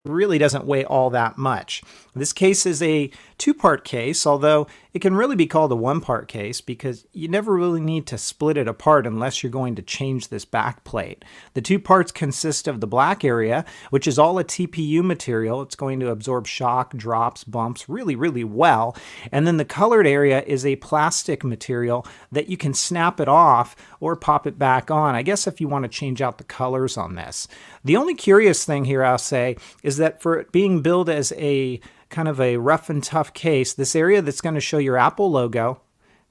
really doesn't weigh all that much. This case is a two-part case, although it can really be called a one-part case because you never really need to split it apart unless you're going to change this back plate. The two parts consist of the black area, which is all a TPU material. It's going to absorb shock, drops, bumps really, really well. And then the colored area is a plastic material that you can snap it off or pop it back on, I guess if you want to change out the colors on this. The only curious thing here, I'll say, is that for it being billed as a kind of a rough and tough case, this area that's going to show your Apple logo,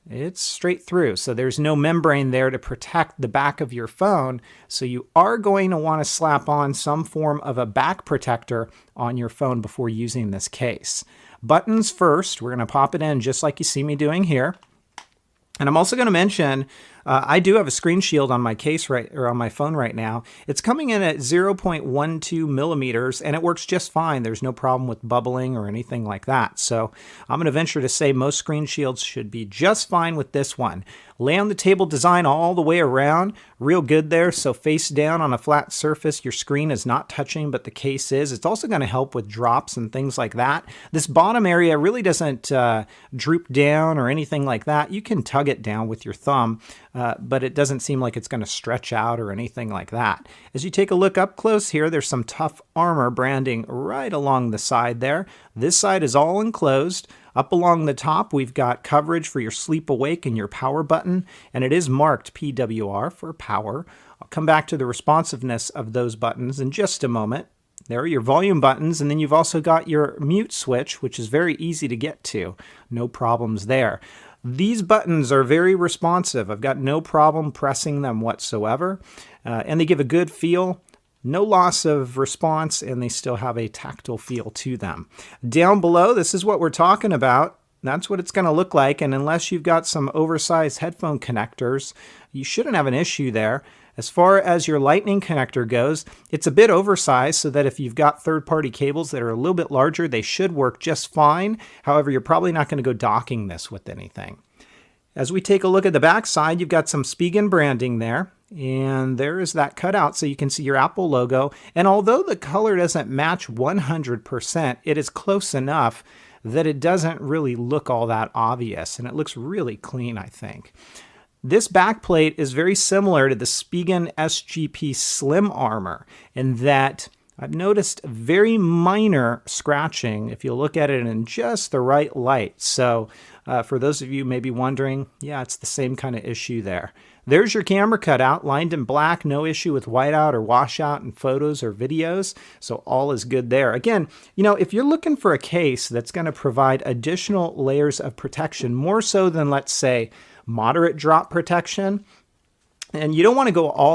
it's straight through. So there's no membrane there to protect the back of your phone. So you are going to want to slap on some form of a back protector on your phone before using this case. Buttons first, we're going to pop it in just like you see me doing here. And I'm also going to mention, I do have a screen shield on my case on my phone right now. It's coming in at 0.12 millimeters, and it works just fine. There's no problem with bubbling or anything like that. So I'm going to venture to say most screen shields should be just fine with this one. Lay on the table design all the way around, real good there. So face down on a flat surface, your screen is not touching, but the case is. It's also going to help with drops and things like that. This bottom area really doesn't droop down or anything like that. You can tug it down with your thumb, but it doesn't seem like it's going to stretch out or anything like that. As you take a look up close here, there's some tough armor branding right along the side there. This side is all enclosed. Up along the top, we've got coverage for your sleep awake and your power button, and it is marked PWR for power. I'll come back to the responsiveness of those buttons in just a moment. There are your volume buttons, and then you've also got your mute switch, which is very easy to get to. No problems there. These buttons are very responsive. I've got no problem pressing them whatsoever, and they give a good feel. No loss of response, and they still have a tactile feel to them. Down below, this is what we're talking about. That's what it's going to look like, and unless you've got some oversized headphone connectors, you shouldn't have an issue there. As far as your lightning connector goes, it's a bit oversized so that if you've got third-party cables that are a little bit larger, they should work just fine. However, you're probably not going to go docking this with anything. As we take a look at the back side, you've got some Spigen branding there. And there is that cutout so you can see your Apple logo. And although the color doesn't match 100%, it is close enough that it doesn't really look all that obvious. And it looks really clean, I think. This backplate is very similar to the Spigen SGP Slim Armor in that I've noticed very minor scratching if you look at it in just the right light. So for those of you maybe wondering, yeah, it's the same kind of issue there. There's your camera cutout, lined in black, no issue with whiteout or washout in photos or videos, so all is good there. Again, you know, if you're looking for a case that's going to provide additional layers of protection, more so than, let's say, moderate drop protection, and you don't want to go all